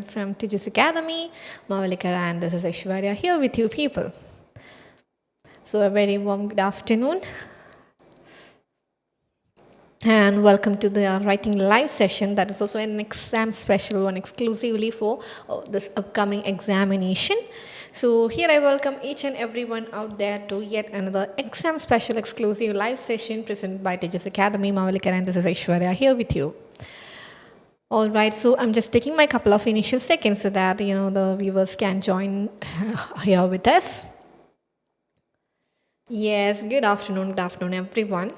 From Tiju's Academy, Mavalika, and this is Aishwarya here with you people. So a very warm good afternoon and welcome to the writing live session. That is also an exam special one exclusively for this upcoming examination. So here I welcome each and everyone out there to yet another exam special exclusive live session presented by Tiju's Academy, Mavalika, and this is Aishwarya here with you. All right, so I'm just taking my couple of initial seconds so that the viewers can join here with us. Yes, good afternoon everyone.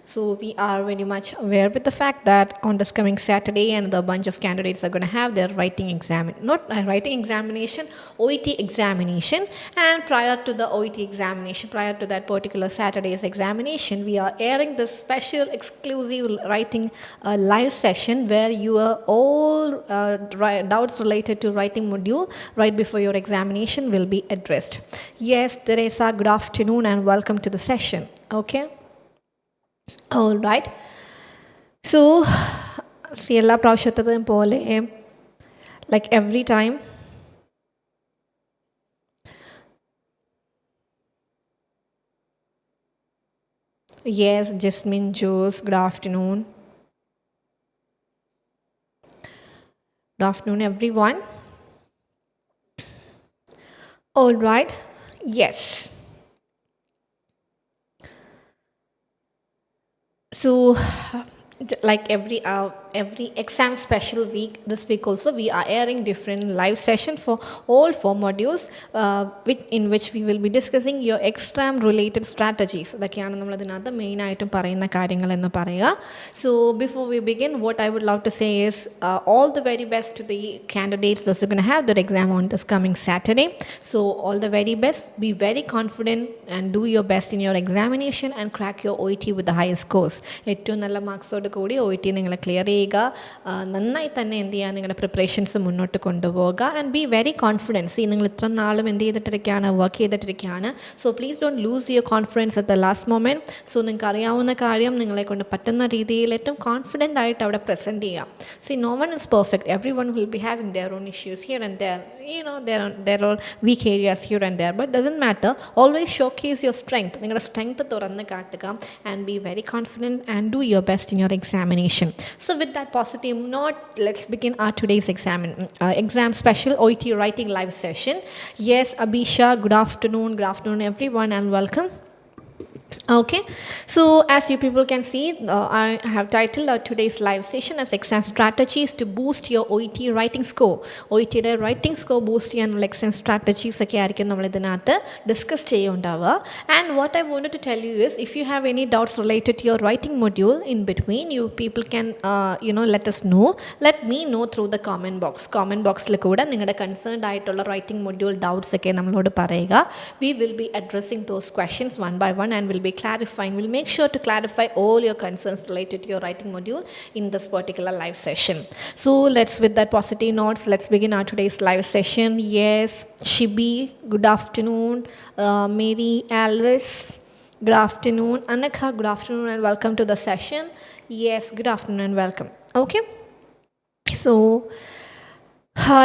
So we are very much aware with the fact that on this coming Saturday and the bunch of candidates are going to have their writing examination, OET examination, and prior to the OET examination, prior to that particular Saturday's examination, we are airing this special exclusive writing live session where your all doubts related to writing module right before your examination will be addressed. Yes, Teresa, good afternoon and welcome to the session. Okay. All right. So, Siella Praushatadam Pole, like every time. Yes, Jasmine Jose, good afternoon. Good afternoon, everyone. All right. Yes. So, like every exam special week, this week also we are airing different live session for all 4 modules in which we will be discussing your exam related strategies. The main item. So before we begin, what I would love to say is all the very best to the candidates those who are going to have their exam on this coming Saturday. So all the very best, be very confident and do your best in your examination and crack your OET with the highest scores. ഏറ്റവും നല്ല മാർക്സോട് കൂടി OET നിങ്ങൾ clear ചെയ്യുക, നന്നായി തന്നെ എന്ത് ചെയ്യുക, നിങ്ങളുടെ പ്രിപ്പറേഷൻസ് മുന്നോട്ട് കൊണ്ടുപോകുക ആൻഡ് ബി വെരി കോൺഫിഡൻസ്. നിങ്ങൾ ഇത്ര നാളും എന്ത് ചെയ്തിട്ടിരിക്കുകയാണ്, വർക്ക് ചെയ്തിട്ടിരിക്കുകയാണ്. So please don't lose your confidence at the last moment. So നിങ്ങൾക്ക് അറിയാവുന്ന കാര്യം നിങ്ങളെ കൊണ്ട് പറ്റുന്ന രീതിയിൽ ഏറ്റവും കോൺഫിഡൻ്റ് ആയിട്ട് അവിടെ പ്രസൻറ്റ് ചെയ്യാം. See no one is perfect, every one will be having their own issues here and there. there are weak areas here and there, but doesn't matter. Always showcase your strength. നിങ്ങളുടെ strength തുറന്ന് കാട്ടുക and be very confident and do your best in your examination. So with that positive note, let's begin our today's exam special OET writing live session. Yes, Abisha, good afternoon everyone and welcome. Okay, so as you people can see, I have titled today's live session as exam strategies to boost your OET writing score. OET writing score boost ചെയ്യാനുള്ള exam strategies ഒക്കെ ആയിരിക്കും നമ്മൾ ഇതിനകത്ത് discuss ചെയ്യുന്നുണ്ടാവുക. And what I wanted to tell you is, if you have any doubts related to your writing module in between, you people can let us know. Let me know through the comment box. Comment boxൽ കൂടെ നിങ്ങളുടെ concerned ആയിട്ടുള്ള writing module doubts ഒക്കെ നമ്മളോട് പറയുക. We will be addressing those questions one by one and will be clarifying. We'll make sure to clarify all your concerns related to your writing module in this particular live session. So with that positive notes, let's begin our today's live session. Yes, Shibi, good afternoon. Mary Alice, good afternoon. Anakha, good afternoon and welcome to the session. Yes, good afternoon and welcome. Okay, so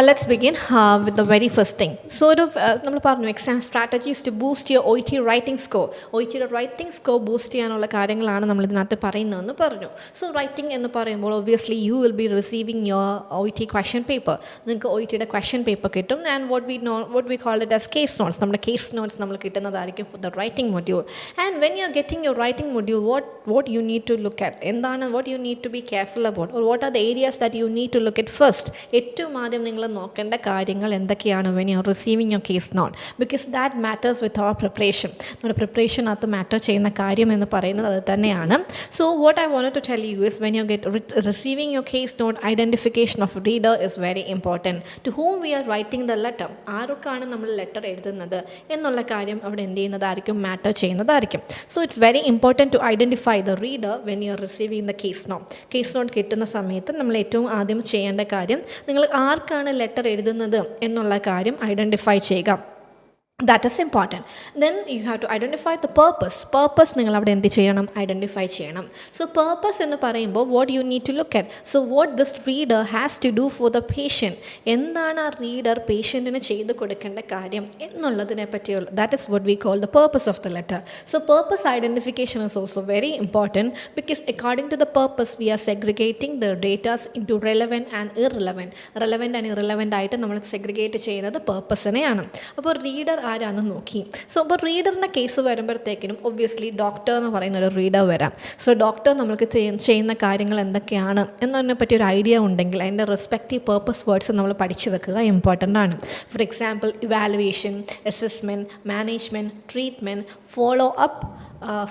let's begin with the very first thing. നമ്മൾ പറഞ്ഞു exam strategies to boost your OET writing score. OET writing score boost ചെയ്യാനുള്ള കാര്യങ്ങളാണ് നമ്മൾ ഇതിനകത്ത് പറയുന്നതെന്ന് പറഞ്ഞു. So writing എന്ന് പറയുമ്പോൾ obviously you will be receiving your OET question paper. നിങ്ങൾക്ക് OETയുടെ question paper കിട്ടും and what we call it as case notes. നമ്മുടെ case notes നമ്മൾ കിട്ടുന്നതായിരിക്കും for the writing module. And when you are getting your writing module, what you need to look at, എന്താണ് what you need to be careful about, or what are the areas that you need to look at first. ഏറ്റവും ആദ്യം നിങ്ങൾ നോക്കേണ്ട കാര്യങ്ങൾ എന്തൊക്കെയാണ് when you are receiving your case note, because that matters with our preparation. നമ്മുടെ പ്രിപ്പറേഷനകത്ത് matter ചെയ്യുന്ന കാര്യം എന്ന് പറയുന്നത് അത് തന്നെയാണ്. So what I wanted to tell you is, when you get receiving your case note, identification of reader is very important. To whom we are writing the letter, ആർക്കാണ് നമ്മൾ letter എഴുതുന്നത് എന്നുള്ള കാര്യം അവിടെ എന്ത് ചെയ്യുന്നതായിരിക്കും, മാറ്റർ ചെയ്യുന്നതായിരിക്കും. So it's very important to identify the reader when you are receiving the case note. Case note കിട്ടുന്ന സമയത്ത് നമ്മൾ ഏറ്റവും ആദ്യം ചെയ്യേണ്ട കാര്യം, നിങ്ങൾ ആർക്കാണ് ലെറ്റർ എഴുതുന്നത് എന്നുള്ള കാര്യം ഐഡൻറ്റിഫൈ ചെയ്യുക. That is important. Then you have to identify the purpose. Purpose നിങ്ങൾ അവിടെ എന്ത് ചെയ്യണം? ഐഡൻറ്റിഫൈ ചെയ്യണം. സോ പർപ്പസ് എന്ന് പറയുമ്പോൾ what you need to look at, so what this reader has to do for the patient, എന്താണ് ആ റീഡർ പേഷ്യൻറ്റിന് ചെയ്ത് കൊടുക്കേണ്ട കാര്യം എന്നുള്ളതിനെ പറ്റിയുള്ള, that is what we call the purpose of the letter. So purpose identification is also very important because according to the purpose we are segregating the datas into relevant and irrelevant. Relevant and irrelevant ആയിട്ട് നമ്മൾ segregate ചെയ്യുന്നത് പർപ്പസിനെയാണ്. അപ്പോൾ reader ആരാന്ന് നോക്കി. So അപ്പോൾ റീഡറിൻ്റെ case വരുമ്പോഴത്തേക്കിനും obviously doctor എന്ന് പറയുന്ന ഒരു റീഡർ വരാം. സോ ഡോക്ടർ നമുക്ക് ചെയ്യുന്ന കാര്യങ്ങൾ എന്തൊക്കെയാണ് എന്നതിനെ പറ്റി ഒരു ഐഡിയ ഉണ്ടെങ്കിൽ അതിൻ്റെ റെസ്പെക്റ്റീവ് പർപ്പസ് വേർഡ്സ് നമ്മൾ പഠിച്ചു വെക്കുക ഇമ്പോർട്ടൻ്റ് ആണ്. For example evaluation, assessment, management, treatment, follow up,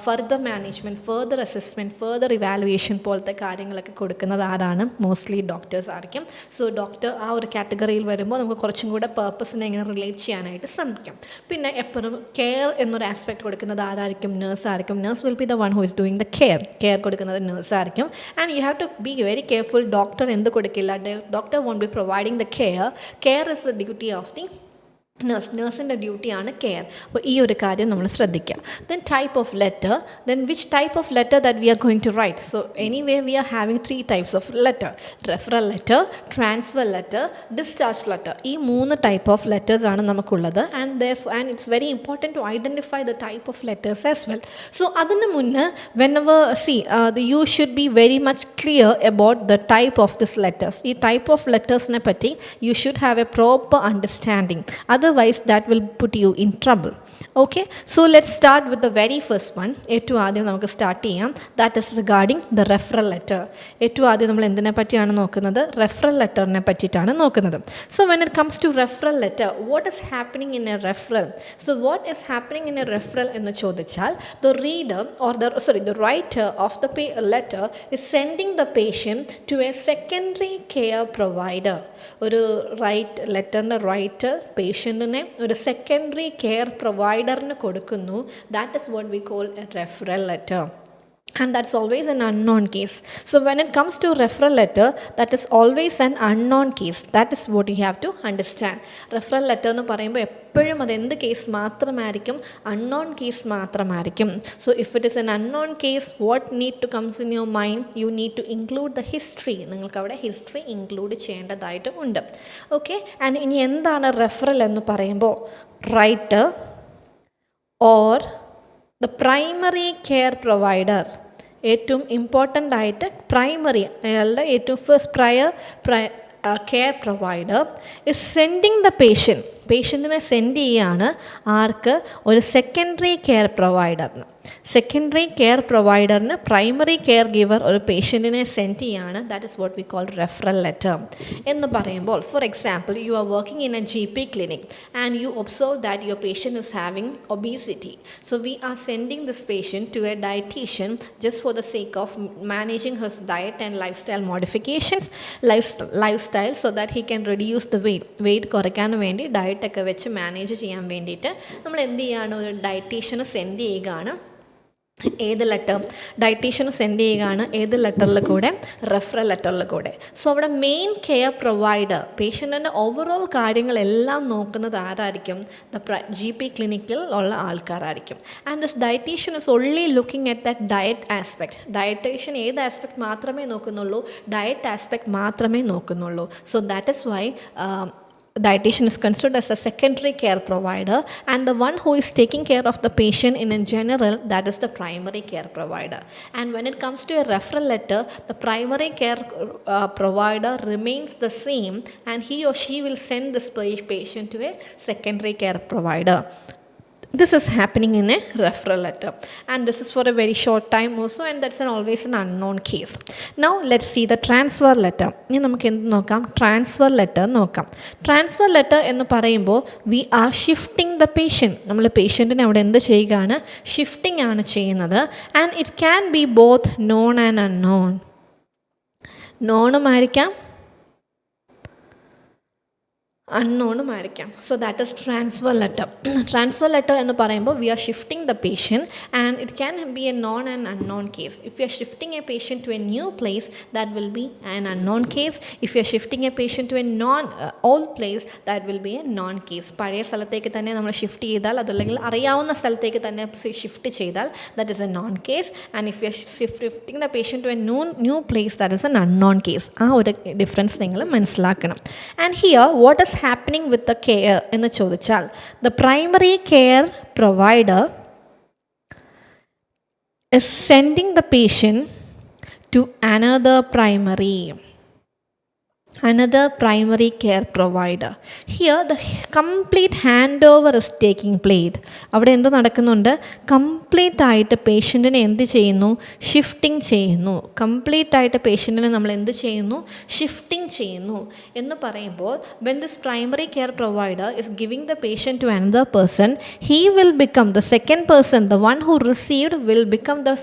further management, further assessment, further evaluation പോലത്തെ കാര്യങ്ങളൊക്കെ കൊടുക്കുന്നത് ആരാണ്? മോസ്റ്റ്ലി ഡോക്ടേഴ്സ് ആയിരിക്കും. സോ ഡോക്ടർ ആ ഒരു കാറ്റഗറിയിൽ വരുമ്പോൾ നമുക്ക് കുറച്ചും കൂടെ പർപ്പസിനെ എങ്ങനെ റിലേറ്റ് ചെയ്യാനായിട്ട് ശ്രമിക്കാം. പിന്നെ എപ്പോഴും കെയർ എന്നൊരു ആസ്പെക്ട് കൊടുക്കുന്നത് ആരായിരിക്കും? നേഴ്സ് ആയിരിക്കും. Nurse will be the one who is doing the care കൊടുക്കുന്നത് നേഴ്സ് ആയിരിക്കും. And you have to be very careful. Doctor എന്ത് കൊടുക്കില്ല? Doctor won't be providing the care is the duty of the നേഴ്സിൻ്റെ ഡ്യൂട്ടിയാണ് care. അപ്പോൾ ഈ ഒരു കാര്യം നമ്മൾ ശ്രദ്ധിക്കുക. Then type of letter, then which type of letter that we are going to write. So anyway we are having 3 types of letter: referral letter, transfer letter, discharge letter. ഈ 3 type of ലെറ്റേഴ്സാണ് നമുക്കുള്ളത്. And it's very important to identify the type of letters as well. So അതിന് മുന്നേ you should be very much clear about the type of this letters. ഈ type of ലെറ്റേഴ്സിനെ പറ്റി you should have a proper understanding. Otherwise that will put you in trouble. Okay, so let's start with the very first one. ഏറ്റവും ആദ്യം നമുക്ക് start ചെയ്യാം. That is regarding the referral letter. ഏറ്റവും ആദ്യം നമ്മൾ എന്തിനെ പറ്റിയാണ് നോക്കുന്നത്? റെഫറൽ ലെറ്ററിനെ പറ്റിയിട്ടാണ് നോക്കുന്നത്. So when it comes to referral letter, what is happening in a referral? So what is happening in a referral എന്ന് ചോദിച്ചാൽ, the reader or the writer of the letter is sending the patient to a secondary care provider. ഒരു ലെറ്ററിൻ്റെ writer പേഷ്യൻറ്റിനെ ഒരു secondary care പ്രൊവൈഡറിന് കൊടുക്കുന്നു. That is what we call A referral letter. And that's always an unknown case. So when it comes to referral letter, that is always an unknown case. That is what you have to understand. Referral letter എന്ന് പറയുമ്പോൾ എപ്പോഴും അത് എന്ത് case മാത്രമായിരിക്കും? Unknown case മാത്രമായിരിക്കും. So if it is an unknown case, what need to comes in your mind? You need to include the history. നിങ്ങൾക്ക് അവിടെ history include ചെയ്യേണ്ടതായിട്ട് ഉണ്ട്. ഓക്കെ, ആൻഡ് ഇനി എന്താണ് റെഫറൽ എന്ന് പറയുമ്പോൾ, writer or the primary care provider, ഏറ്റവും important ആയിട്ട് പ്രൈമറി, അയാളുടെ ഏറ്റവും first care provider is sending the പേഷ്യൻറ്റിനെ സെൻഡ് ചെയ്യുകയാണ് ആർക്ക്? ഒരു സെക്കൻഡറി കെയർ പ്രൊവൈഡറിന്. സെക്കൻഡറി കെയർ പ്രൊവൈഡറിന് പ്രൈമറി കെയർ ഗിവർ ഒരു പേഷ്യൻറ്റിനെ സെൻഡ് ചെയ്യുകയാണ്. That is what we call referral letter എന്ന് പറയുമ്പോൾ, for example, you are working in a GP clinic and you observe that your patient is having obesity. So we are sending this patient to a dietitian just for the sake of managing his diet and lifestyle modifications, lifestyle so that he can reduce the weight കുറയ്ക്കാൻ വേണ്ടി ഡയറ്റൊക്കെ വെച്ച് manage ചെയ്യാൻ വേണ്ടിയിട്ട് നമ്മൾ എന്ത് ചെയ്യുകയാണ്? ഒരു ഡയറ്റീഷ്യനെ send ചെയ്യുകയാണ്. ഏത് ലെറ്റർ? ഡയറ്റീഷ്യന് സെൻഡ് ചെയ്യുകയാണ്. ഏത് ലെറ്ററിൽ കൂടെ? റെഫറൽ ലെറ്ററിൽ കൂടെ. സോ അവിടെ മെയിൻ കെയർ പ്രൊവൈഡർ പേഷ്യൻറ്റിൻ്റെ ഓവറോൾ കാര്യങ്ങളെല്ലാം നോക്കുന്നത് ആരായിരിക്കും? GP ക്ലിനിക്കിൽ ഉള്ള ആൾക്കാരായിരിക്കും. And this dietitian is only looking at that diet aspect. Dietitian ഏത് ആസ്പെക്ട് മാത്രമേ നോക്കുന്നുള്ളൂ? ഡയറ്റ് ആസ്പെക്ട് മാത്രമേ നോക്കുന്നുള്ളൂ. So that is why dietitian is considered as a secondary care provider, and the one who is taking care of the patient in general, that is the primary care provider. And when it comes to a referral letter, the primary care provider remains the same, and he or she will send this patient to a secondary care provider. This is happening in a referral letter, and this is for a very short time also, and that's always an unknown case. Now let's see the transfer letter. ഇനി നമുക്ക് എന്ത് നോക്കാം? Transfer letter നോക്കാം. Transfer letter എന്ന് പറയുമ്പോൾ we are shifting the patient. നമ്മൾ പേഷ്യൻറ്റിനെ അവിടെ എന്ത് ചെയ്യുകയാണ്? ഷിഫ്റ്റിംഗ് ആണ് ചെയ്യുന്നത്. And it can be both known and unknown. നോണുമായിരിക്കാം, അൺനോണുമായിരിക്കാം. So that is transfer letter. Transfer letter എന്ന് പറയുമ്പോൾ we are shifting the patient and it can be a known and unknown case. If you are shifting a patient to a new place that will B an unknown case. If you are shifting a patient to a known old place that will be a known case. പഴയ സ്ഥലത്തേക്ക് തന്നെ നമ്മൾ shift ചെയ്താൽ, അതല്ലെങ്കിൽ അറിയാവുന്ന സ്ഥലത്തേക്ക് തന്നെ shift ചെയ്താൽ that is a known case. And if you are shifting the patient to a new place that is an unknown case. ആ ഒരു ഡിഫറൻസ് നിങ്ങൾ മനസ്സിലാക്കണം. And here what is happening with the care എന്ന് ചോദിച്ചാൽ, the primary care provider is sending the patient to another primary care provider. Here the complete handover is taking place. അവിടെ എന്ത് നടക്കുന്നുണ്ട്? Complete ആയിട്ട് പേഷ്യൻറ്റിനെ എന്ത് ചെയ്യുന്നു? ഷിഫ്റ്റിംഗ് ചെയ്യുന്നു. കംപ്ലീറ്റ് ആയിട്ട് പേഷ്യൻറ്റിനെ നമ്മൾ എന്ത് ചെയ്യുന്നു? ഷിഫ്റ്റിംഗ് ചെയ്യുന്നു എന്ന് പറയുമ്പോൾ, when this primary care provider is giving the patient to another person, he will become the second person. The one who received will become the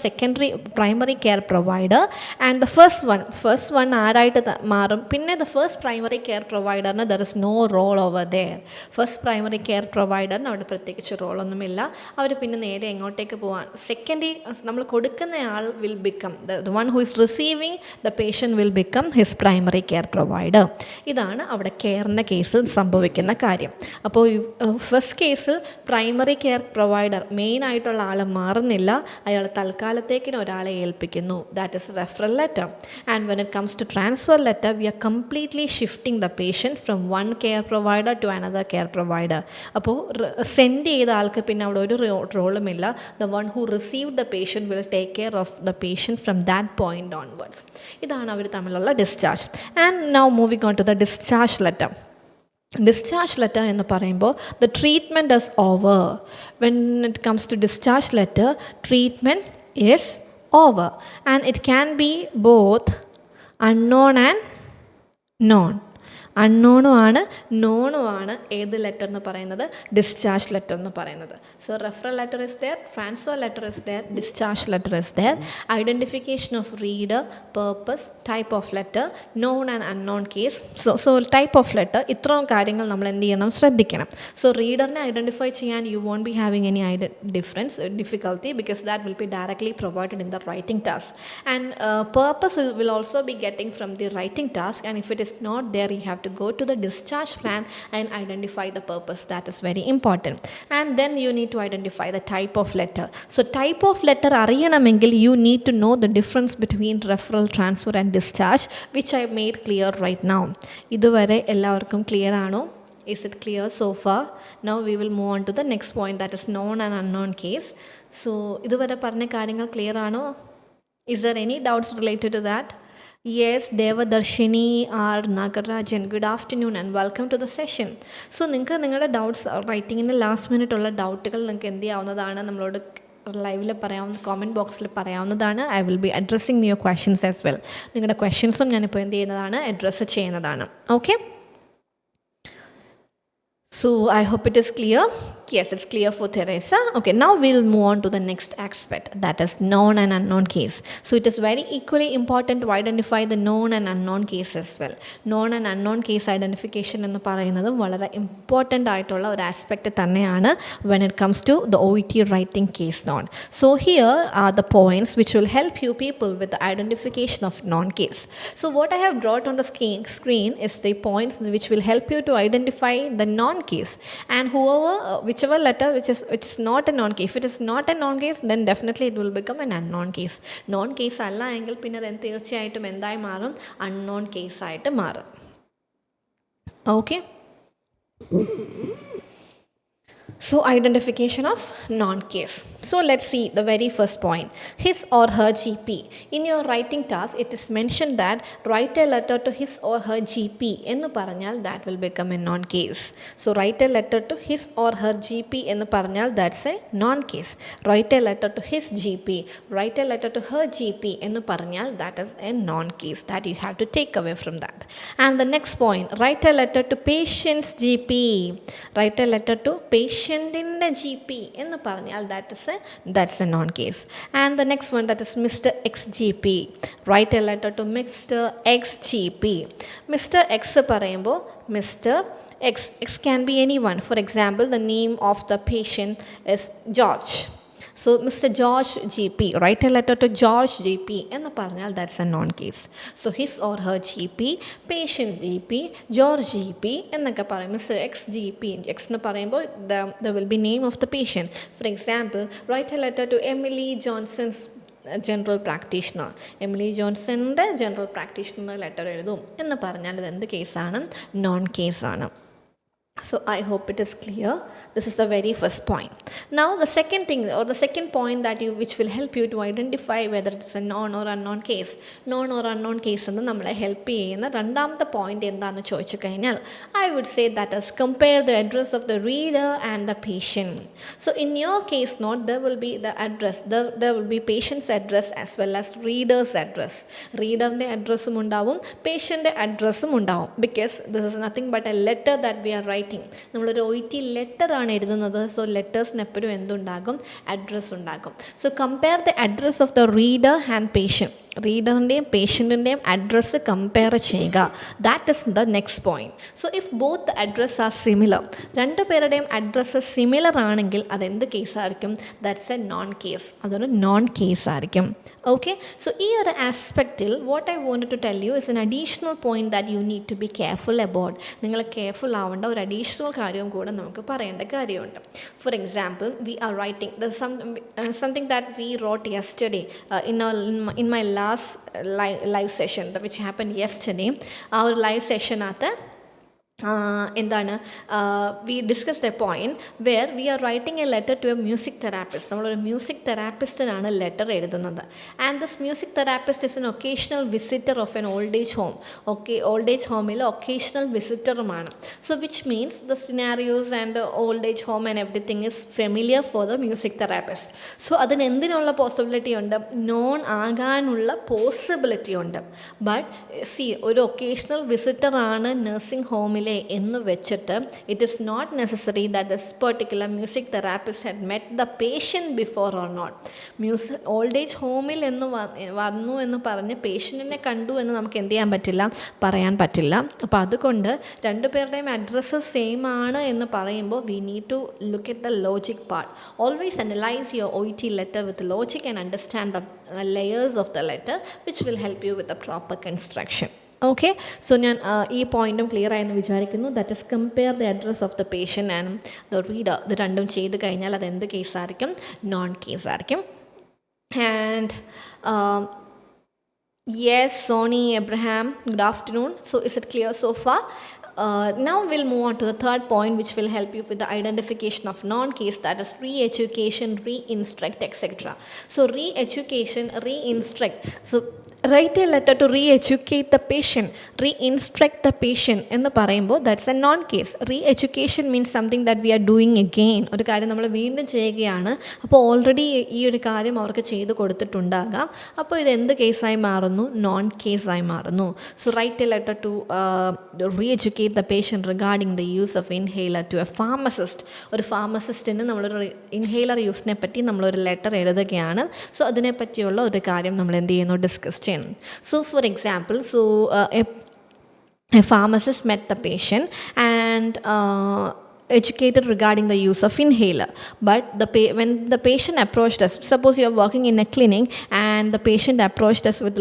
primary care provider, and the first one ആരായിട്ട് മാറും? പിന്നെ the first primary care provider there is no role over there. First primary care provider അവിടെ പ്രത്യേകിച്ച് റോളൊന്നുമില്ല. അവർ പിന്നെ നേരെ എങ്ങോട്ടേക്ക് പോകാൻ, second നമ്മൾ കൊടുക്കുന്ന ആൾ will become the one who is receiving the patient will become his primary care provider. ഇതാണ് അവിടെ കെയറിൻ്റെ കേസിൽ സംഭവിക്കുന്ന കാര്യം. അപ്പോൾ ഫസ്റ്റ് കേസിൽ പ്രൈമറി കെയർ പ്രൊവൈഡർ മെയിൻ ആയിട്ടുള്ള ആൾ മാറുന്നില്ല, അയാൾ തൽക്കാലത്തേക്കിന് ഒരാളെ ഏൽപ്പിക്കുന്നു. That is referral letter. And when it comes to transfer letter we are completely shifting the patient from one care provider to another care provider. അപ്പോൾ സെൻഡ് ചെയ്ത ആൾക്ക് പിന്നെ അവിടെ ഒരു റോളുമില്ല. The one who received the patient will take care of the patient from that point onwards. ഇതാണ് അവർ തമ്മിലുള്ള discharge. And now moving on to the discharge letter. Discharge letter എന്ന് പറയുമ്പോൾ the treatment is over. When it comes to discharge letter, treatment is over and it can be both unknown and known. അൺനോണും ആണ് നോണും ആണ് ഏത് letter എന്ന് പറയുന്നത്? Discharge letter എന്ന് പറയുന്നത്. So referral letter is there, transfer letter is there, discharge letter is there. Identification of reader, purpose, type of letter, known and unknown case. So type of letter, ഇത്രയും കാര്യങ്ങൾ നമ്മൾ എന്ത് ചെയ്യണം? ശ്രദ്ധിക്കണം. സോ റീഡറിനെ identify ചെയ്യാൻ you won't be having any difficulty because that will be directly provided in the writing task. And purpose will also be getting from the writing task, and if it is not there you have to go to the discharge plan and identify the purpose. That is very important. And then you need to identify the type of letter. So type of letter അറിയണമെങ്കിൽ you need to know the difference between referral, transfer and discharge, which I made clear right now. ഇതുവരെ എല്ലാവർക്കും clear ആണോ? Is it clear so far? Now we will move on to the next point, that is known and unknown case. So ഇതുവരെ പറഞ്ഞ കാര്യങ്ങൾ clear ആണോ? Is there any doubts related to that? Yes, Devadarshini or Nagarajan, good afternoon and welcome to the session. So നിങ്ങൾക്ക് നിങ്ങളുടെ doubts റൈറ്റിങ്ങിൻ്റെ last minute ഉള്ള ഡൗട്ടുകൾ നിങ്ങൾക്ക് എന്ത് ചെയ്യാവുന്നതാണ്? നമ്മളോട് ലൈവിൽ പറയാവുന്ന, കോമെൻറ്റ് ബോക്സിൽ പറയാവുന്നതാണ്. I will be addressing your questions as well. നിങ്ങളുടെ ക്വസ്റ്റ്യൻസും ഞാനിപ്പോൾ എന്ത് ചെയ്യുന്നതാണ്? അഡ്രസ്സ് ചെയ്യുന്നതാണ്. Okay. So I hope it is clear. Yes, it's clear for Teresa. Okay, now we'll move on to the next aspect, that is known and unknown case. So it is very equally important to identify the known and unknown case as well. Known and unknown case identification എന്ന് പറയുന്നത് വളരെ important ആയിട്ടുള്ള ഒരു aspect തന്നെയാണ് when it comes to the OET writing case known. So here are the points which will help you people with the identification of known case. So what I have brought on the screen is the points which will help you to identify the known case, and whichever letter which is not a known case, if it is not a known case then definitely it will become an unknown case. Known case അല്ല എങ്കിൽ പിന്നെ അത് തീർച്ചയായിട്ടും എന്തായി മാറും? unknown case ആയിട്ട് മാറും. Okay. So identification of non-case. So let's see the very first point, his or her GP. In your writing task it is mentioned that write a letter to his or her GP ennu paranjal that will become a non-case. So write a letter to his or her GP ennu paranjal that's a non-case. Write a letter to his GP, write a letter to her GP ennu paranjal that is a non-case. That you have to take away from that. And the next point, write a letter to patient's GP. Write a letter to patient പേഷ്യൻറ്റിൻ്റെ GP എന്ന് പറഞ്ഞാൽ that's a non case. And the next one, that is Mr. XGP. Write a letter to Mr. XGP. Mr. X പറയുമ്പോൾ Mr. X can be anyone. For example, the name of the patient is George. So Mr. George GP, write a letter to George GP എന്ന് പറഞ്ഞാൽ that's a non case. So his or her GP, patient GP, George GP എന്നൊക്കെ പറയും. Mr. X GP, X എന്ന് പറയുമ്പോൾ there will be name of the patient. For example, write a letter to Emily Johnson's general practitioner. Emily ജോൺസണിൻ്റെ general practitioner letter എഴുതും എന്ന് പറഞ്ഞാൽ ഇത് എന്ത് കേസാണ്? നോൺ കേസാണ്. So I hope it is clear. This is the very first point. Now the second thing, or the second point which will help you to identify whether it's a non or unknown case. Non or unknown case എന്ന് നമ്മളെ help ചെയ്യുന്ന രണ്ടാമത്തെ point എന്താണെന്ന് ചോദിച്ചു കഴിഞ്ഞാൽ, I would say that is compare the address of the reader and the patient. So in your case note, there will be the address, there will be patient's address as well as reader's address. റീഡറിൻ്റെ അഡ്രസ്സും ഉണ്ടാവും, പേഷ്യൻ്റെ അഡ്രസ്സും ഉണ്ടാവും. Because this is nothing but a letter that we are writing. നമ്മളൊരു OET ലെറ്ററാണ് എഴുതുന്നത്. സോ ലെറ്റേഴ്സിന് എപ്പോഴും എന്തുണ്ടാകും? അഡ്രസ്സ് ഉണ്ടാകും. So compare the address of the reader and patient. റീഡറിൻ്റെയും പേഷ്യൻറ്റിൻ്റെയും അഡ്രസ്സ് കമ്പയർ ചെയ്യുക. That is the next point. So if both the address are similar, രണ്ട് പേരുടെയും അഡ്രസ്സ് സിമിലർ ആണെങ്കിൽ അതെന്ത് കേസായിരിക്കും? That's a known case. അതൊരു നോൺ കേസ് ആയിരിക്കും. ഓക്കെ, സോ ഈ ഒരു ആസ്പെക്റ്റിൽ what I wanted to tell you is an additional point that you need to be careful about. നിങ്ങൾ കെയർഫുൾ ആവേണ്ട ഒരു അഡീഷണൽ കാര്യവും കൂടെ നമുക്ക് പറയേണ്ട കാര്യമുണ്ട്. For example, we are writing something that we wrote yesterday in my last live session which happened yesterday. Our live session at എന്താണ്, we discussed a point where we are writing a letter to a music therapist. നമ്മളൊരു music തെറാപ്പിസ്റ്റിനാണ് letter എഴുതുന്നത്. And this music therapist is an occasional visitor of an old age home. Old age ഹോമിൽ occasional വിസിറ്ററുമാണ്. So which means the scenarios and old age home and everything is familiar for the music therapist. So അതിന് എന്തിനുള്ള possibility ഉണ്ട്? Known ആകാനുള്ള possibility ഉണ്ട്. But see, ഒരു occasional വിസിറ്ററാണ് nursing ഹോമിൽ എന്ന് വെച്ചിട്ട് it is not necessary that this particular music therapist had met the patient before or not. Old age ഹോമിൽ വന്നു എന്ന് പറഞ്ഞ് പേഷ്യൻറ്റിനെ കണ്ടു എന്ന് നമുക്ക് എന്ത് ചെയ്യാൻ പറ്റില്ല? പറയാൻ പറ്റില്ല. അപ്പോൾ അതുകൊണ്ട് രണ്ടുപേരുടെയും അഡ്രസ്സ് സെയിം ആണ് എന്ന് പറയുമ്പോൾ we need to look at the logic part. Always analyse your OET letter with logic and understand the layers of the letter, which will help you with the proper construction. Okay, so ഞാൻ ഈ പോയിൻറ്റും clear ആയെന്ന് വിചാരിക്കുന്നു. That is compare the address of the patient and the reader. ഇത് രണ്ടും ചെയ്ത് കഴിഞ്ഞാൽ അതെന്ത് കേസായിരിക്കും? നോൺ കേസായിരിക്കും. And yes, Sony Abraham, good afternoon. So is it clear so far? Now we'll move on to the third point, which will help you with the identification of non-case, that is re-education, re-instruct, etc. So re-education, re-instruct. So write a letter to re-educate the patient, re-instruct the patient എന്ന് പറയുമ്പോൾ that's a non-case. Re-education means something that we are doing again. ഒരു കാര്യം നമ്മൾ വീണ്ടും ചെയ്യുകയാണ്. അപ്പോൾ already ഈ ഒരു കാര്യം അവർക്ക് ചെയ്ത് കൊടുത്തിട്ടുണ്ടാകാം. അപ്പോൾ ഇത് എന്ത് കേസായി മാറുന്നു? നോൺ കേസായി മാറുന്നു. So write a letter to re-educate the patient regarding the use of inhaler to a pharmacist. ഒരു ഫാർമസിസ്റ്റിന് നമ്മളൊരു ഇൻഹേലർ യൂസിനെ പറ്റി നമ്മളൊരു ലെറ്റർ എഴുതുകയാണ്. സോ അതിനെപ്പറ്റിയുള്ള ഒരു കാര്യം നമ്മൾ എന്ത് ചെയ്യുന്നു? ഡിസ്കസ് ചെയ്യുന്നു. So for example, a pharmacist met the patient and educated regarding the use of inhaler, but when the patient approached us, suppose you are working in a clinic and the patient approached us with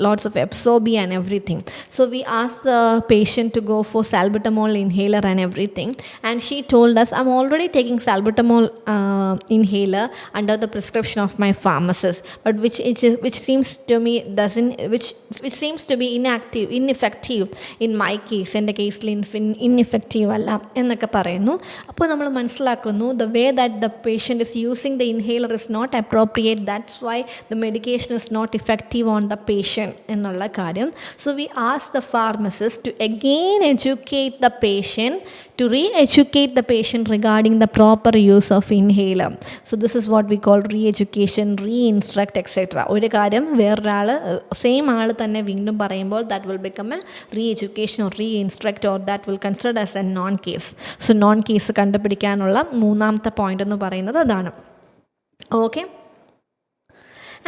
lots of absorbi and everything, so we asked the patient to go for salbutamol inhaler and everything, and she told us, I'm already taking salbutamol inhaler under the prescription of my pharmacist, but which seems to me which seems to be ineffective in my case. എൻ്റെ കേസിൽ ineffective അല്ല എന്നൊക്കെ പറയുന്നു. അപ്പോൾ നമ്മൾ മനസ്സിലാക്കുന്നു the way that the patient is using the inhaler is not appropriate, that's why the medication is not effective on the patient എന്നുള്ള കാര്യം. So we ask the pharmacist to again educate the patient to re-educate the patient regarding the proper use of inhaler. So this is what we call re-education, re-instruct, etc. ഒരു കാര്യം വേറൊരാൾ same ആൾ തന്നെ വീണ്ടും പറയുമ്പോൾ that will become a re-education or re-instruct, or that will considered as a non-case. So non-case കണ്ടുപിടിക്കാനുള്ള മൂന്നാമത്തെ point എന്ന് പറയുന്നത് അതാണ്. Okay.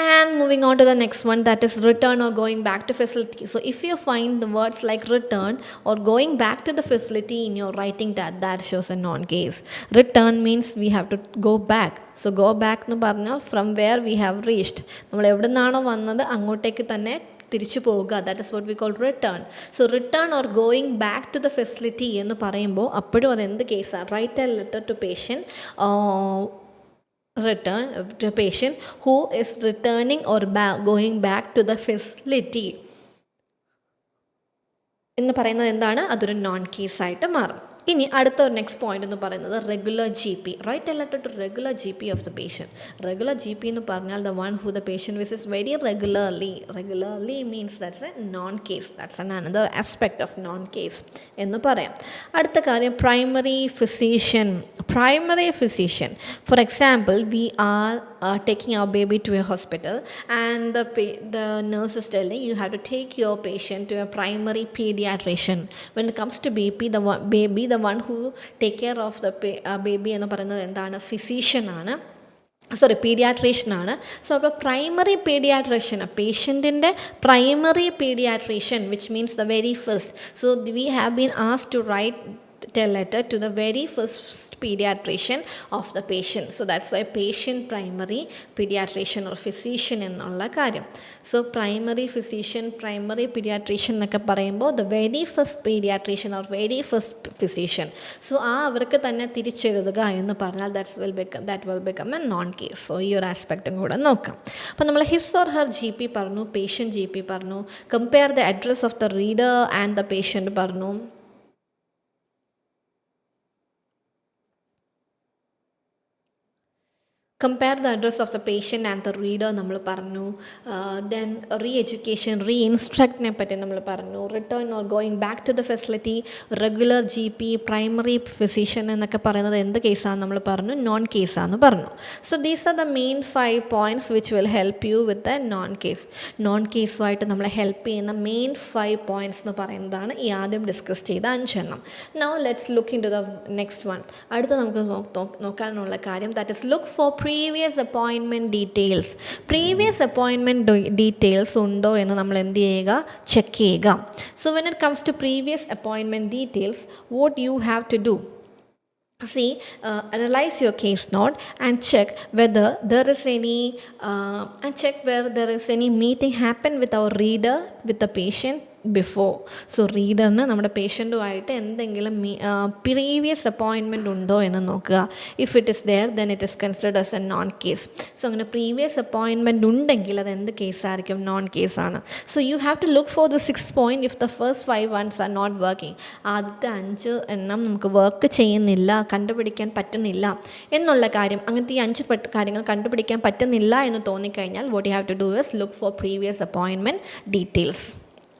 And moving on to the next one, that is return or going back to facility. So if you find the words like return or going back to the facility in your writing, that shows a non-case. Return means we have to go back. So go back എന്ന് പറഞ്ഞാൽ from where we have reached. നമ്മൾ എവിടെ നിന്നാണോ വന്നത് അങ്ങോട്ടേക്ക് തന്നെ തിരിച്ചു പോവുക. That is what we call return. So return or going back to the facility എന്ന് പറയുമ്പോൾ അപ്പോഴും അതെന്ത് കേസാണ്? Write a letter to patient, return to a patient who is returning or going back to the facility എന്ന് പറയുന്നത് എന്താണ്? അതൊരു non കേസായിട്ട് മാറും. ഇനി അടുത്ത നെക്സ്റ്റ് പോയിന്റ് എന്ന് പറയുന്നത് regular G P. Write a letter to regular G P of the patient. Regular G P എന്ന് പറഞ്ഞാൽ the one who the patient visits very regularly. Regularly means that's a known case. That's an another aspect of known case എന്ന് പറയാം. അടുത്ത കാര്യം primary physician. Primary physician. For example, we are taking our baby to a hospital and the nurse is telling you have to take your patient to a primary pediatrician. When it comes to baby, the one who take care of the baby എന്ന് പറയുന്നത് എന്താണ്? Physician ആണ്, paediatrician ആണ്. So അപ്പോൾ primary paediatrician, പേഷ്യൻറ്റിൻ്റെ primary paediatrician, which means the very first. So we have been asked to write a letter to the very first pediatrician of the patient. So that's why patient primary pediatrician or physician എന്നുള്ള കാര്യം. So primary physician, primary pediatrician എന്നൊക്കെ പറയുമ്പോൾ the very first pediatrician or very first physician. So അവർക്ക് തന്നെ തിരിച്ചെഴുതുക എന്ന് പറഞ്ഞാൽ that will become a non case. So ഈ ഒരു ആസ്പെക്റ്റും കൂടെ നോക്കാം. അപ്പോൾ നമ്മൾ his or her G P പറഞ്ഞു, പേഷ്യൻറ്റ് ജി പി പറഞ്ഞു, compare the address of the reader and the patient പറഞ്ഞു. Compare the address of the patient and the reader നമ്മൾ പറഞ്ഞു. ദെൻ റീ എഡ്യൂക്കേഷൻ, റീ ഇൻസ്ട്രക്റ്റിനെ പറ്റി നമ്മൾ പറഞ്ഞു. Return or going back to the facility, regular G P, primary physician എന്നൊക്കെ പറയുന്നത് എന്ത് കേസാണെന്ന് നമ്മൾ പറഞ്ഞു? നോൺ കേസാണെന്ന് പറഞ്ഞു. So these are the main 5 points which will help you with the known case. Known കേസുമായിട്ട് നമ്മളെ ഹെൽപ്പ് ചെയ്യുന്ന മെയിൻ 5 പോയിൻറ്റ്സ് എന്ന് പറയുന്നതാണ് ഈ ആദ്യം ഡിസ്കസ് ചെയ്ത 5 എണ്ണം. Now let's look into the next one. അടുത്ത നമുക്ക് നോക്കാനുള്ള കാര്യം that is look for previous appointment details. Previous appointment details ഉണ്ടോ എന്ന് നമ്മൾ എന്ത് ചെയ്യുക? ചെക്ക് ചെയ്യുക. So when it comes to previous appointment details, what you have to do? See, analyze your case note and check whether there is any meeting happened with our reader, with the patient before. So റീഡറിന് നമ്മുടെ പേഷ്യൻറ്റുമായിട്ട് എന്തെങ്കിലും previous appointment ഉണ്ടോ എന്ന് നോക്കുക. If it is there then it is considered as a known case. So അങ്ങനെ previous appointment ഉണ്ടെങ്കിൽ അത് എന്ത് കേസായിരിക്കും? നോൺ കേസാണ്. So you have to look for the 6 point if the first 5 ones are not working. ആദ്യത്തെ 5 എണ്ണം നമുക്ക് work ചെയ്യുന്നില്ല, കണ്ടുപിടിക്കാൻ പറ്റുന്നില്ല എന്നുള്ള കാര്യം, അങ്ങനത്തെ ഈ 5 കാര്യങ്ങൾ കണ്ടുപിടിക്കാൻ പറ്റുന്നില്ല എന്ന് തോന്നിക്കഴിഞ്ഞാൽ what you have to do is look for previous appointment details.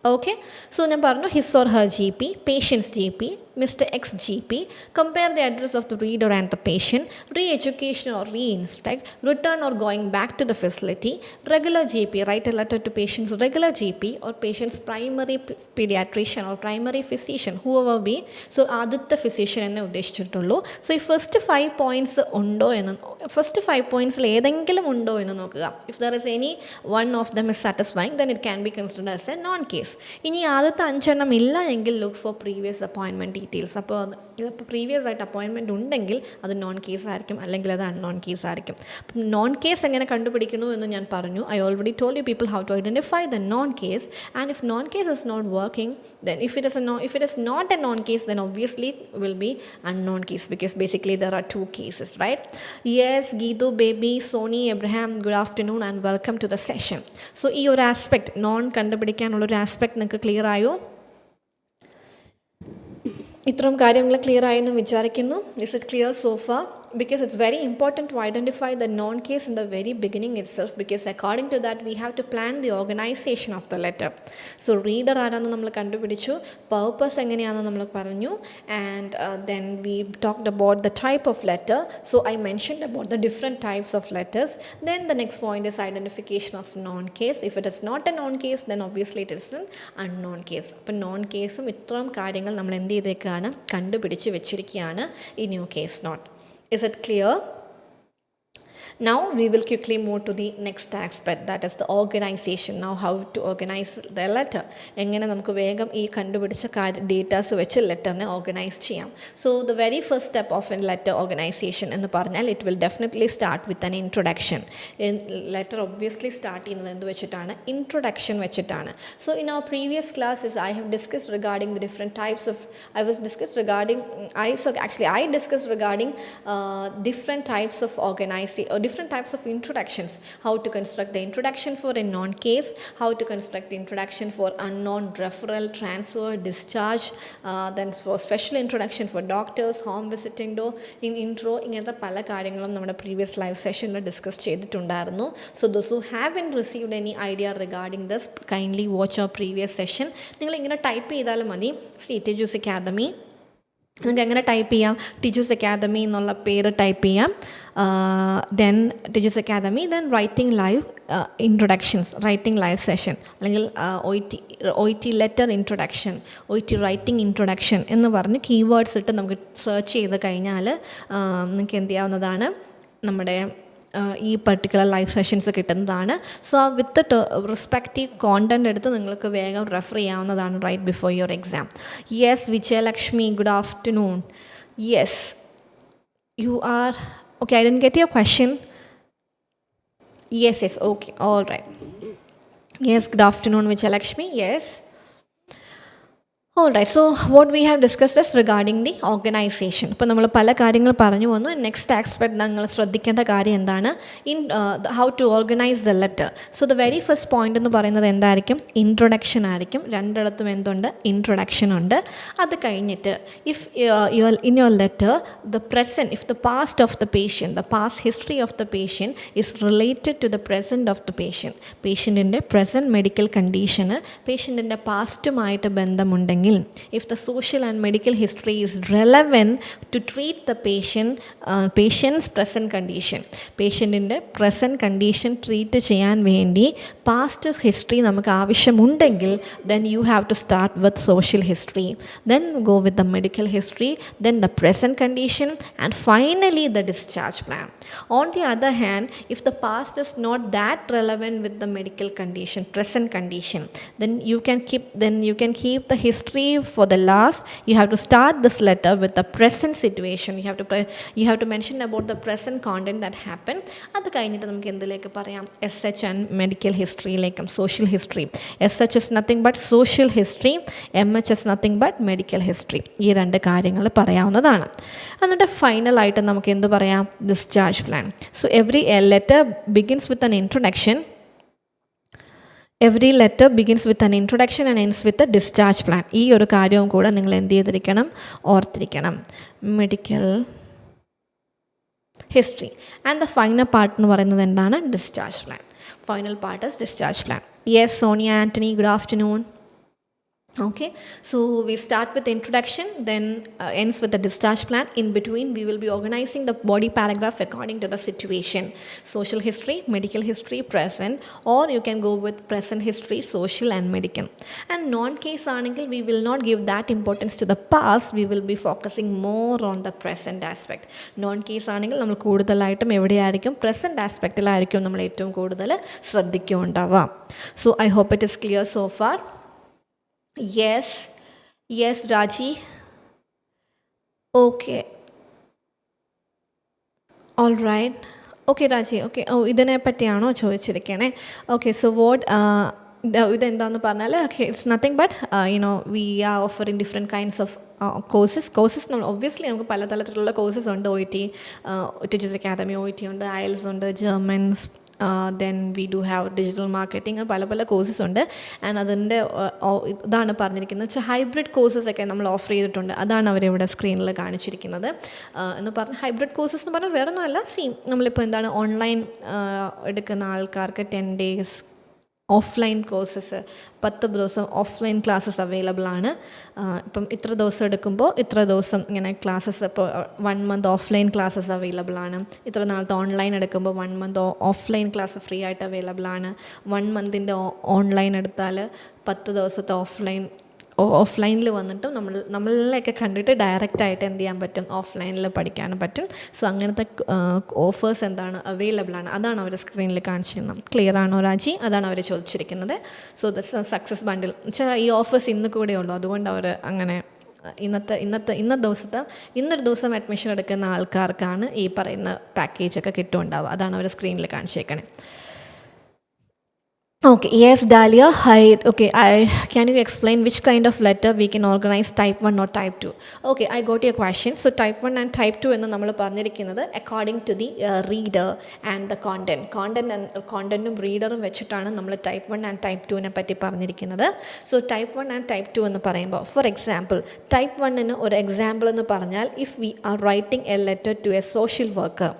Okay, so ഞാൻ പറഞ്ഞു his or her G P, patient's G P, Mr. X GP, compare the address of the reader and the patient, re-education or re-instruct, return or going back to the facility, regular GP, write a letter to patient's regular GP or patient's primary pediatrician or primary physician, whoever be. So ആദ്യത്തെ physician എന്നെ ഉദ്ദേശിച്ചിട്ടുള്ളൂ. So ഈ first 5 points ഉണ്ടോ എന്ന്, first 5 പോയിൻറ്റ്സിൽ ഏതെങ്കിലും ഉണ്ടോ എന്ന് നോക്കുക. If there is any one of them is satisfying then it can be considered as a known case. ഇനി ആദ്യത്തെ 5 എണ്ണം ഇല്ല എങ്കിൽ look for previous appointment details. അപ്പോൾ ഇതിപ്പോൾ പ്രീവിയസ് ആയിട്ട് അപ്പോയിൻമെൻറ്റ് ഉണ്ടെങ്കിൽ അത് നോൺ കേസ് ആയിരിക്കും, അല്ലെങ്കിൽ അത് അൺനോൺ കേസ് ആയിരിക്കും. അപ്പം നോൺ കേസ് എങ്ങനെ കണ്ടുപിടിക്കുന്നു എന്ന് ഞാൻ പറഞ്ഞു. I already told you people how to identify the known case. And if known case is not working then if it is not a non case then obviously will be unknown case, because basically there are 2 cases, right? Yes, Geetu baby, Sony Abraham, good afternoon and welcome to the session. So ഈ ഒരു aspect non കണ്ടുപിടിക്കാനുള്ളൊരു aspect നിങ്ങൾക്ക് clear ആയോ? ഇത്രയും കാര്യങ്ങൾ clear ആയെന്ന് വിചാരിക്കുന്നു. Is it clear so far? because it's very important to identify the non-case in the very beginning itself, because according to that we have to plan the organization of the letter. So reader ആരാണെന്ന് നമ്മൾ കണ്ടുപിടിച്ചു, purpose എങ്ങനെയാണെന്ന് നമ്മൾ പറഞ്ഞു, and then we talked about the type of letter. So I mentioned about the different types of letters. Then the next point is identification of non-case. If it is not a non-case, then obviously it is an unknown case. അപ്പോൾ known കേസും ഇത്രയും കാര്യങ്ങൾ നമ്മൾ എന്ത് ചെയ്തേക്കാണ്, കണ്ടുപിടിച്ച് വെച്ചിരിക്കുകയാണ് ഈ new case note. Is it clear? Now we will quickly move to the next aspect, that is the organization. Now how to organize the letter. എങ്ങനെ നമുക്ക് വേഗം ഈ കണ്ടുപിടിച്ച ഡേറ്റാസ് വെച്ച് ലെറ്ററിനെ ഓർഗനൈസ് ചെയ്യാം. So the very first step of a letter organization എന്ന് പറഞ്ഞാൽ it will definitely start with an introduction. Letter obviously start ചെയ്യുന്നത് എന്ത് വെച്ചിട്ടാണ്, introduction വെച്ചിട്ടാണ്. So in our previous classes I have discussed regarding the different types of, I discussed regarding different types of organizing or different types of introductions. How to construct the introduction for a non-case, how to construct the introduction for unknown, referral, transfer, discharge, then for special introduction for doctors, home visiting door, in intro, ഇങ്ങനത്തെ പല കാര്യങ്ങളും നമ്മുടെ previous live സെഷനിൽ discuss ചെയ്തിട്ടുണ്ടായിരുന്നു. So those who haven't received any idea regarding this, kindly watch our previous session. നിങ്ങൾ ഇങ്ങനെ type ചെയ്താലും മതി, Tijus Academy. നിങ്ങൾക്ക് എങ്ങനെ ടൈപ്പ് ചെയ്യാം, ടിജൂസ് അക്കാദമി എന്നുള്ള പേര് ടൈപ്പ് ചെയ്യാം, then Tiju's academy, then writing live introductions, writing live session, അല്ലെങ്കിൽ O E T letter introduction, O E T writing introduction എന്ന് പറഞ്ഞ് കീവേഡ്സ് ഇട്ട് നമുക്ക് സെർച്ച് ചെയ്ത് കഴിഞ്ഞാൽ നിങ്ങൾക്ക് എന്ത് ചെയ്യാവുന്നതാണ്, നമ്മുടെ ഈ പർട്ടിക്കുലർ ലൈവ് സെഷൻസ് കിട്ടുന്നതാണ്. സോ വിത്ത് റെസ്പെക്റ്റീവ് കോണ്ടൻറ്റ് എടുത്ത് നിങ്ങൾക്ക് വേഗം റെഫർ ചെയ്യാവുന്നതാണ് right before your exam. Yes Vijayalakshmi, good afternoon. Yes you are okay, I don't get your question. Yes okay, all right. Yes, good afternoon Vijayalakshmi. Yes, all right. So what we have discussed is regarding the organization. ഇപ്പോൾ നമ്മൾ പല കാര്യങ്ങൾ പറഞ്ഞു വന്നു. Next aspect നിങ്ങൾ ശ്രദ്ധിക്കേണ്ട കാര്യം എന്താണ്, how to organise the letter. So the very first point എന്ന് പറയുന്നത് എന്തായിരിക്കും, ഇൻട്രൊഡക്ഷൻ ആയിരിക്കും. രണ്ടിടത്തും എന്തുണ്ട്, ഇൻട്രൊഡക്ഷൻ ഉണ്ട്. അത് കഴിഞ്ഞിട്ട് if in your letter the present, if the past of the patient, the past history of the patient is related to the present of the patient, പേഷ്യൻറ്റിൻ്റെ പ്രസൻറ്റ് മെഡിക്കൽ കണ്ടീഷന് പേഷ്യൻറ്റിൻ്റെ പാസ്റ്റുമായിട്ട് ബന്ധമുണ്ടെങ്കിൽ, if the social and medical history is relevant to treat the patient's present condition, പേഷ്യൻറ്റിൻ്റെ present condition treat ചെയ്യാൻ വേണ്ടി past history നമുക്ക് ആവശ്യമുണ്ടെങ്കിൽ, then you have to start with social history, then go with the medical history, then the present condition, and finally the discharge plan. On the other hand, if the past is not that relevant with the medical condition, present condition, then you can keep the history for the last. You have to start this letter with the present situation. You have to mention about the present content that happened. അത് കഴിഞ്ഞിട്ട് നമുക്ക് എന്തിലേക്ക് പറയാം, SH and medical historyയിലേക്കും social history. SH is nothing but social history, MH is nothing but medical history. ഈ രണ്ട് കാര്യങ്ങൾ പറയാവുന്നതാണ്. എന്നിട്ട് ഫൈനലായിട്ട് നമുക്ക് എന്ത് പറയാം, discharge plan. So every letter begins with an introduction. Every letter begins with an introduction and ends with a discharge plan. ഈ ഒരു കാര്യവും കൂടെ നിങ്ങൾ എന്ത് ചെയ്തിരിക്കണം, ഓർത്തിരിക്കണം. Medical history and the final part എന്ന് പറയുന്നത് എന്താണ്, discharge plan. Final part is discharge plan. Yes Sonia Antony, good afternoon. Okay, so we start with the introduction, then ends with the discharge plan. In between we will be organizing the body paragraph according to the situation, social history, medical history, present, or you can go with present history, social and medical. And non-case aanengil we will not give that importance to the past, we will be focusing more on the present aspect. Non-case aanengil നമ്മൾ കൂടുതലായിട്ടും എവിടെയായിരിക്കും, present ആസ്പെക്റ്റിലായിരിക്കും നമ്മൾ ഏറ്റവും കൂടുതൽ ശ്രദ്ധിക്കുന്നുണ്ടാവുക. So I hope it is clear so far. Yes Raji, okay, all right, okay Raji, okay. ഇതിനെ പറ്റിയാണോ ചോദിച്ചിരിക്കണേ? Okay, so what ഇതെന്താണെന്ന് പറഞ്ഞാൽ, okay, it's nothing but we are offering different kinds of courses നമ്മൾ obviously നമുക്ക് പല തരത്തിലുള്ള courses ഉണ്ട്. OET, Tiju's academy, OET ഉണ്ട്, IELTS ഉണ്ട്, Germans, then we do have digital marketing, പല കോഴ്സസ് ഉണ്ട്. ആൻഡ് അതിൻ്റെ ഇതാണ് പറഞ്ഞിരിക്കുന്നത് വെച്ചാൽ ഹൈബ്രിഡ് കോഴ്സസ് ഒക്കെ നമ്മൾ ഓഫർ ചെയ്തിട്ടുണ്ട്. അതാണ് അവരിവിടെ സ്ക്രീനിൽ കാണിച്ചിരിക്കുന്നത്. എന്ന് പറഞ്ഞാൽ ഹൈബ്രിഡ് കോഴ്സസ് എന്ന് പറഞ്ഞാൽ വേറെ ഒന്നുമല്ല, നമ്മളിപ്പോൾ എന്താണ് ഓൺലൈൻ എടുക്കുന്ന ആൾക്കാർക്ക് 10 days ഓഫ്ലൈൻ കോഴ്സസ്, 10 ദിവസം ഓഫ്ലൈൻ ക്ലാസ്സസ് അവൈലബിൾ ആണ്. ഇപ്പം ഇത്ര ദിവസം എടുക്കുമ്പോൾ ഇത്ര ദിവസം ഇങ്ങനെ ക്ലാസ്സസ്, ഇപ്പോൾ 1 month ഓഫ്ലൈൻ ക്ലാസ്സസ് അവൈലബിൾ ആണ്. ഇത്ര നാളത്തെ ഓൺലൈൻ എടുക്കുമ്പോൾ 1 month ഓഫ്ലൈൻ ക്ലാസ് ഫ്രീ ആയിട്ട് അവൈലബിൾ ആണ്. 1 monthൻ്റെ ഓൺലൈൻ എടുത്താൽ 10 ദിവസത്തെ ഓഫ്ലൈനിൽ വന്നിട്ട് നമ്മളിലൊക്കെ കണ്ടിട്ട് ഡയറക്റ്റായിട്ട് എന്ത് ചെയ്യാൻ പറ്റും, ഓഫ്ലൈനിൽ പഠിക്കാനും പറ്റും. സോ അങ്ങനത്തെ ഓഫേഴ്സ് എന്താണ് അവൈലബിൾ ആണ്. അതാണ് അവർ സ്ക്രീനിൽ കാണിച്ചിരുന്നത്. ക്ലിയർ ആണോ രാജി? അതാണ് അവർ ചോദിച്ചിരിക്കുന്നത്. സോ ദ സക്സസ് ബണ്ടിൽ വെച്ചാൽ ഈ ഓഫേഴ്സ് ഇന്ന് കൂടെ ഉള്ളൂ, അതുകൊണ്ട് അവർ അങ്ങനെ ഇന്നൊരു ദിവസം അഡ്മിഷൻ എടുക്കുന്ന ആൾക്കാർക്കാണ് ഈ പറയുന്ന പാക്കേജൊക്കെ കിട്ടുമുണ്ടാവുക. അതാണ് അവർ സ്ക്രീനിൽ കാണിച്ചേക്കണേ. Okay, yes, Dahlia. Hi. Okay, can you explain which kind of letter we can organize, type 1 or type 2? Okay, I got your question. So type 1 and type 2 എന്ന് നമ്മൾ പറഞ്ഞിരിക്കുന്നത് according to the reader and the contentum റീഡറും വെച്ചിട്ടാണ് നമ്മൾ type 1 and type 2നെ പറ്റി പറഞ്ഞിരിക്കുന്നത്. So type 1 and type 2 എന്ന് പറയുമ്പോൾ, for example, type 1ന് ഒരു എക്സാമ്പിൾ എന്ന് പറഞ്ഞാൽ if we are writing a letter to a social worker.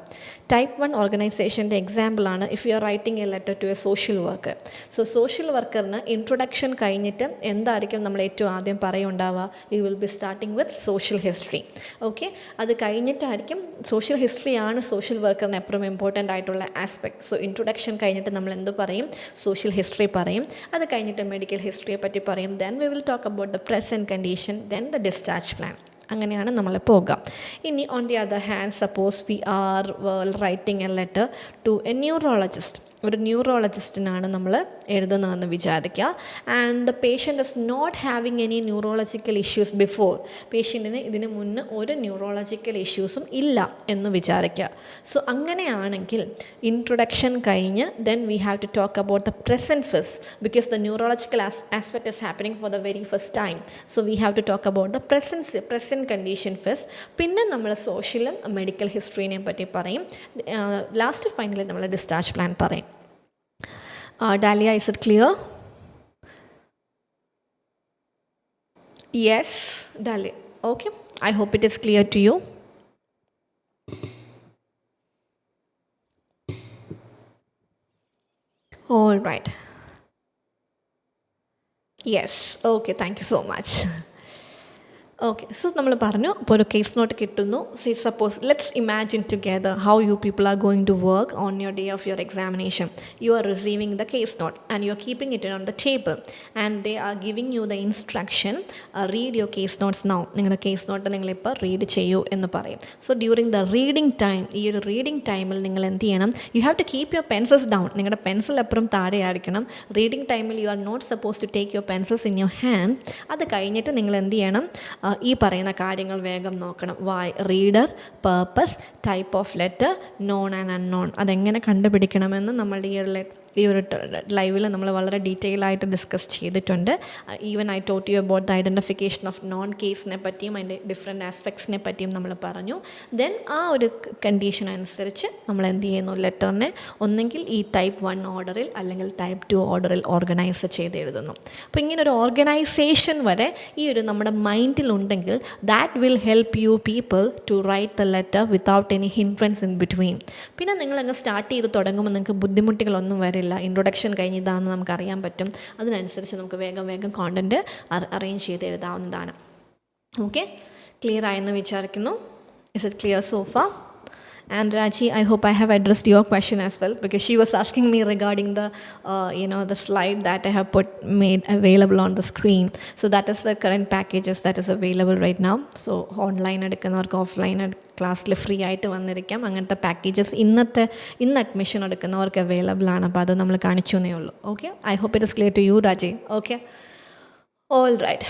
Type 1 ഓർഗനൈസേഷൻ്റെ എക്സാമ്പിളാണ് if you are writing a letter to a social worker. So social വർക്കറിന് introduction കഴിഞ്ഞിട്ട് എന്തായിരിക്കും നമ്മൾ ഏറ്റവും ആദ്യം പറയുണ്ടാവുക, you will be starting with social history. Okay, അത് കഴിഞ്ഞിട്ടായിരിക്കും സോഷ്യൽ ഹിസ്റ്ററിയാണ് സോഷ്യൽ വർക്കറിന് എപ്പോഴും ഇമ്പോർട്ടൻ്റ് ആയിട്ടുള്ള ആസ്പെക്ട്. സോ ഇൻട്രൊഡക്ഷൻ കഴിഞ്ഞിട്ട് നമ്മൾ എന്ത് പറയും, സോഷ്യൽ ഹിസ്റ്ററി പറയും. അത് കഴിഞ്ഞിട്ട് മെഡിക്കൽ ഹിസ്റ്ററിയെ പറ്റി പറയും. Then we will talk about the present condition, then the discharge plan. അങ്ങനെയാണ് നമ്മൾ പോകുക. ഇനി on the other hand, suppose we are writing a letter to a neurologist. ഒരു ന്യൂറോളജിസ്റ്റിനാണ് നമ്മൾ എഴുതുന്നതെന്ന് വിചാരിക്കുക. And the patient is not having any neurological issues before. പേഷ്യൻറ്റിന് ഇതിന് മുന്നേ ഒരു ന്യൂറോളജിക്കൽ ഇഷ്യൂസും ഇല്ല എന്ന് വിചാരിക്കുക. സോ അങ്ങനെയാണെങ്കിൽ ഇൻട്രൊഡക്ഷൻ കഴിഞ്ഞ് then we have to talk about the present phase, because the neurological aspect is happening for the very first time. So we have to talk about the present condition phase. പിന്നെ നമ്മൾ സോഷ്യലും medical ഹിസ്റ്ററിനെ പറ്റി പറയും. Last finally നമ്മൾ discharge plan പറയും. Dahlia, is it clear? Yes, Dahlia. Okay, I hope it is clear to you. All right. Yes, okay, thank you so much. Okay, so നമ്മൾ പറഞ്ഞു ഇപ്പോൾ ഒരു കേസ് നോട്ട് കിട്ടുന്നു. See suppose let's imagine together how you people are going to work on your day of your examination. You are receiving the case note and you are keeping it on the table and they are giving you the instruction, read your case notes now. നിങ്ങളുടെ case note നിങ്ങളിപ്പോൾ read ചെയ്യൂ എന്ന് പറയും. So during the reading time, ഈ ഒരു reading ടൈമിൽ നിങ്ങൾ എന്ത് ചെയ്യണം, you have to keep your pencils down. നിങ്ങളുടെ പെൻസിൽ എപ്പോഴും താഴെ ആയിരിക്കണം. റീഡിങ് ടൈമിൽ you are not suppose to take your pencils in your hand. അത് കഴിഞ്ഞിട്ട് നിങ്ങൾ എന്ത് ചെയ്യണം, ഈ പറയുന്ന കാര്യങ്ങൾ വേഗം നോക്കണം. Reader, purpose, type of letter, known and unknown. അതെങ്ങനെ കണ്ടുപിടിക്കണമെന്ന് നമ്മളുടെ ഈ ഒരു ലൈവിൽ നമ്മൾ വളരെ ഡീറ്റെയിൽ ആയിട്ട് ഡിസ്കസ് ചെയ്തിട്ടുണ്ട്. Even I taught you about the identification of non കേസിനെ പറ്റിയും അതിൻ്റെ ഡിഫറെൻറ്റ് ആസ്പെക്ട്സിനെ പറ്റിയും നമ്മൾ പറഞ്ഞു. ദെൻ ആ ഒരു കണ്ടീഷൻ അനുസരിച്ച് നമ്മൾ എന്ത് ചെയ്യുന്നു, ലെറ്ററിനെ ഒന്നെങ്കിൽ ഈ ടൈപ്പ് 1 ഓർഡറിൽ അല്ലെങ്കിൽ ടൈപ്പ് 2 ഓർഡറിൽ ഓർഗനൈസ് ചെയ്ത് എഴുതുന്നു. അപ്പോൾ ഇങ്ങനൊരു ഓർഗനൈസേഷൻ വരെ ഈ ഒരു നമ്മുടെ മൈൻഡിലുണ്ടെങ്കിൽ that will help you people to write the letter without any hindrance in between. പിന്നെ നിങ്ങളങ്ങ് സ്റ്റാർട്ട് ചെയ്ത് തുടങ്ങുമ്പോൾ നിങ്ങൾക്ക് ബുദ്ധിമുട്ടുകളൊന്നും വരില്ല. ഇൻട്രൊഡക്ഷൻ കഴിഞ്ഞ് ഇതാണെന്ന് നമുക്ക് അറിയാൻ പറ്റും. അതിനനുസരിച്ച് നമുക്ക് വേഗം കോണ്ടൻറ്റ് അറേഞ്ച് ചെയ്ത് എഴുതാവുന്നതാണ്. ഓക്കെ, ക്ലിയർ ആയെന്ന് വിചാരിക്കുന്നു. Is it clear so far? And Raji, I hope I have addressed your question as well, because she was asking me regarding the the slide that I have made available on the screen. So that is the current packages that is available right now. So online എടുക്കുന്നവർക്ക് offline ക്ലാസ്സിൽ free ആയിട്ട് വന്നിരിക്കാം. അങ്ങനത്തെ packages ഇന്ന് admission എടുക്കുന്നവർക്ക് available ആണ്. അപ്പോൾ അത് നമ്മൾ കാണിച്ചു എന്നേ ഉള്ളൂ. Okay, I hope it is clear to you Raji. Okay, all right.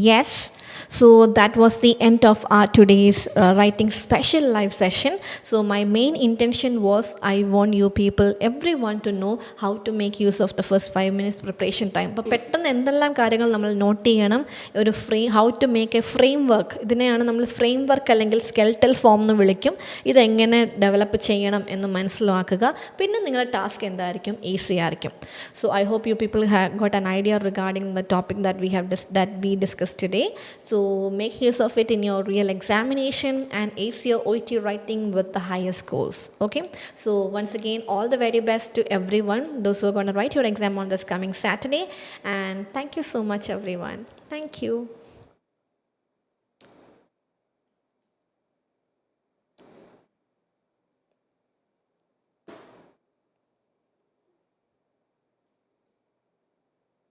Yes, So that was the end of our today's writing special live session. So my main intention was I want you people, everyone to know how to make use of the first 5 minutes preparation time. അപ്പോൾ പെട്ടെന്ന് എന്തെല്ലാം കാര്യങ്ങൾ നമ്മൾ note ചെയ്യണം, ഒരു how to make a framework, ഇതിനെയാണ് നമ്മൾ framework അല്ലെങ്കിൽ സ്കെൽറ്റൽ ഫോം എന്ന് വിളിക്കും. ഇതെങ്ങനെ ഡെവലപ്പ് ചെയ്യണം എന്ന് മനസ്സിലാക്കുക. പിന്നെ നിങ്ങളുടെ ടാസ്ക് എന്തായിരിക്കും, ഈസി ആയിരിക്കും. So I hope you people have got an idea regarding the topic that we discussed today. So make use of it in your real examination and ace your OET writing with the highest scores. Okay, so once again, all the very best to everyone, those who are going to write your exam on this coming Saturday, and thank you so much everyone. Thank you.